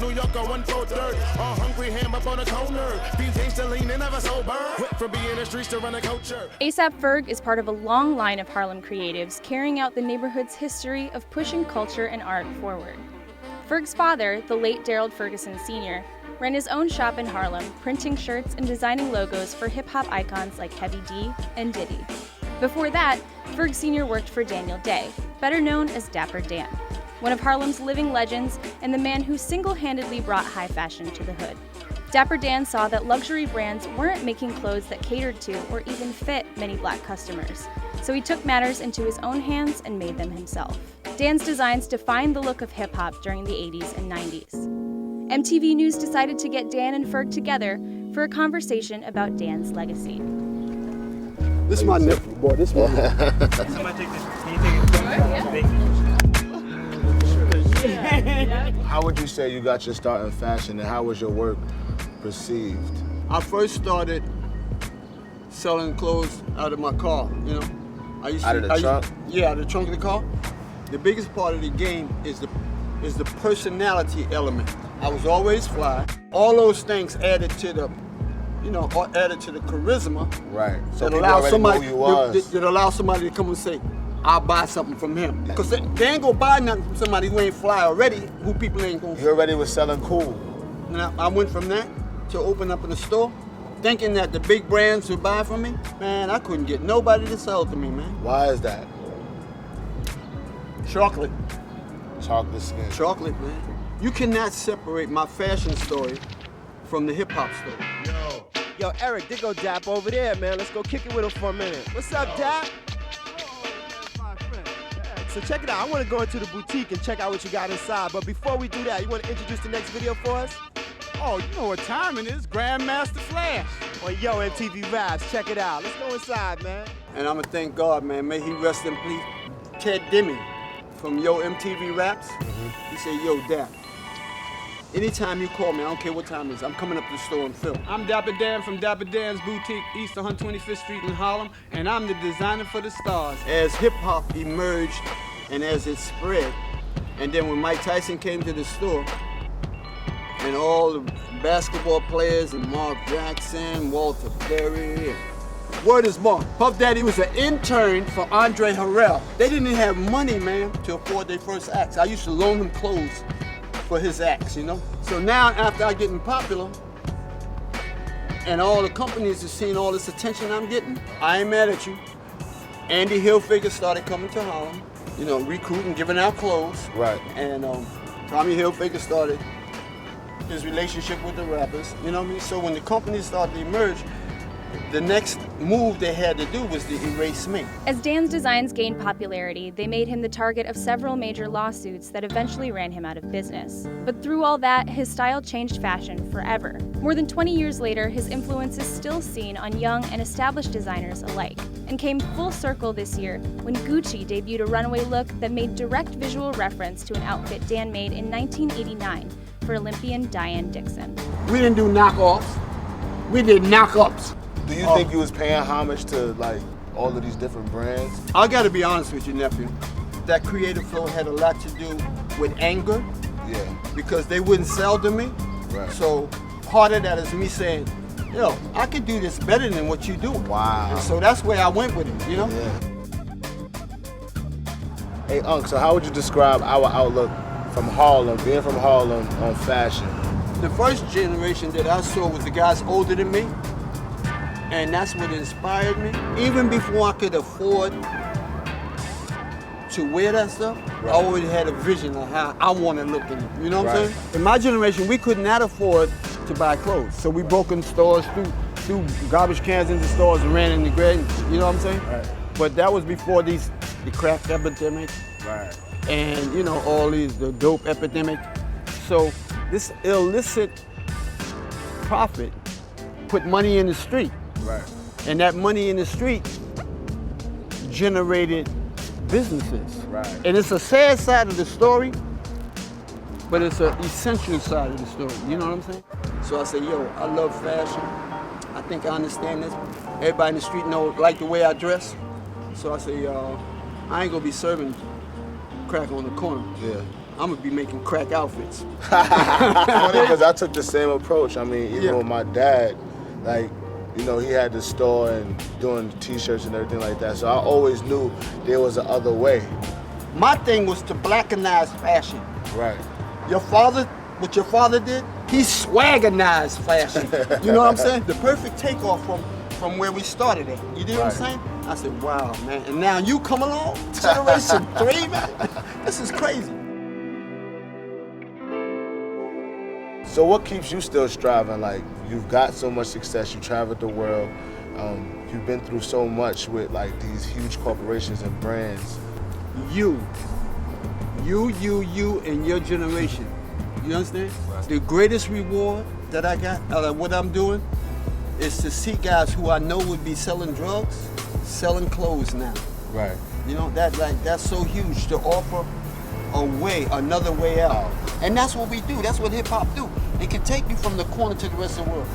New Yorker, 1/4. All hungry ham up on the corner. These gangsta lean and never sober. Went from being in the streets to run a culture. AP Ferg is part of a long line of Harlem creatives carrying out the neighborhood's history of pushing culture and art forward. Ferg's father, the late Daryl Ferguson Sr., ran his own shop in Harlem, printing shirts and designing logos for hip-hop icons like Heavy D and Diddy. Before that, Ferg Sr. worked for Daniel Day, better known as Dapper Dan, one of Harlem's living legends and the man who single-handedly brought high fashion to the hood. Dapper Dan saw that luxury brands weren't making clothes that catered to or even fit many black customers, so he took matters into his own hands and made them himself. Dan's designs defined the look of hip-hop during the 80s and 90s. MTV News decided to get Dan and Ferg together for a conversation about Dan's legacy. This is my nephew, boy. This one. Somebody take this. Can you take it? How would you say you got your start in fashion, and how was your work perceived? I first started selling clothes out of my car, you know. Out of the trunk? Yeah, out of the trunk of the car. The biggest part of the game is the personality element. I was always fly. All those things added to the charisma. Right. So that people allows already somebody know who you was. that allows somebody to come and say, I'll buy something from him. Because they ain't gonna buy nothing from somebody who ain't fly already, who people ain't gonna. You already was selling cool. Now I went from that to open up in a store, thinking that the big brands would buy from me. Man, I couldn't get nobody to sell to me, man. Why is that? Chocolate. Chocolate skin. Chocolate, man. You cannot separate my fashion story from the hip hop story. Yo, Eric, there go Dap over there, man. Let's go kick it with him for a minute. What's up, Dap? So check it out. I want to go into the boutique and check out what you got inside. But before we do that, you want to introduce the next video for us? Oh, you know what time it is. Grandmaster Flash. On Yo MTV Raps. Check it out. Let's go inside, man. And I'm gonna thank God, man. May he rest in peace. Ted Demme from Yo MTV Raps. He said, yo, Dap. Anytime you call me, I don't care what time it is, I'm coming up to the store and film. I'm Dapper Dan from Dapper Dan's Boutique, East 125th Street in Harlem, and I'm the designer for the stars. As hip hop emerged and as it spread, and then when Mike Tyson came to the store, and all the basketball players, and Mark Jackson, Walter Perry, and word is born. Puff Daddy was an intern for Andre Harrell. They didn't even have money, man, to afford their first acts. I used to loan them clothes for his acts, you know? So now, after I getting popular, and all the companies are seeing all this attention I'm getting, I ain't mad at you. Andy Hilfiger started coming to Harlem, you know, recruiting, giving out clothes. Right. And Tommy Hilfiger started his relationship with the rappers, you know what I mean? So when the companies started to emerge, the next move they had to do was to erase me. As Dan's designs gained popularity, they made him the target of several major lawsuits that eventually ran him out of business. But through all that, his style changed fashion forever. More than 20 years later, his influence is still seen on young and established designers alike, and came full circle this year when Gucci debuted a runway look that made direct visual reference to an outfit Dan made in 1989 for Olympian Diane Dixon. We didn't do knockoffs, we did knockups. Do you think you was paying homage to like all of these different brands? I gotta be honest with you, nephew. That creative flow had a lot to do with anger. Yeah. Because they wouldn't sell to me. Right. So part of that is me saying, yo, I could do this better than what you do. Wow. And so that's where I went with it, you know? Yeah. Hey, Unc, so how would you describe our outlook from Harlem, being from Harlem, on fashion? The first generation that I saw was the guys older than me. And that's what inspired me. Even before I could afford to wear that stuff, right. I already had a vision of how I want to look in it. You know what I'm saying? In my generation, we could not afford to buy clothes. So we broke in stores, threw garbage cans into stores and ran in the grade. You know what I'm saying? Right. But that was before the crack epidemic. Right. And you know, all the dope epidemic. So this illicit profit put money in the street. Right. And that money in the street generated businesses. Right. And it's a sad side of the story, but it's an essential side of the story. You know what I'm saying? So I say, yo, I love fashion. I think I understand this. Everybody in the street like the way I dress. So I say, I ain't gonna be serving crack on the corner. Yeah. I'm gonna be making crack outfits. Funny because I took the same approach. I mean, even Yeah. with my dad, like, you know, he had the store and doing t-shirts and everything like that. So I always knew there was a other way. My thing was to blackanize fashion. Right. What your father did, he swagganized fashion. You know what I'm saying? The perfect takeoff from where we started at. You know what I'm Right. saying? I said, wow, man. And now you come along, Generation 3, man. This is crazy. So what keeps you still striving? Like, you've got so much success, you traveled the world, you've been through so much with like these huge corporations and brands. You and your generation. You understand? The greatest reward that I got out of what I'm doing is to see guys who I know would be selling drugs, selling clothes now. Right. You know, that's so huge to offer a way, another way out. And that's what we do. That's what hip hop do. It can take you from the corner to the rest of the world.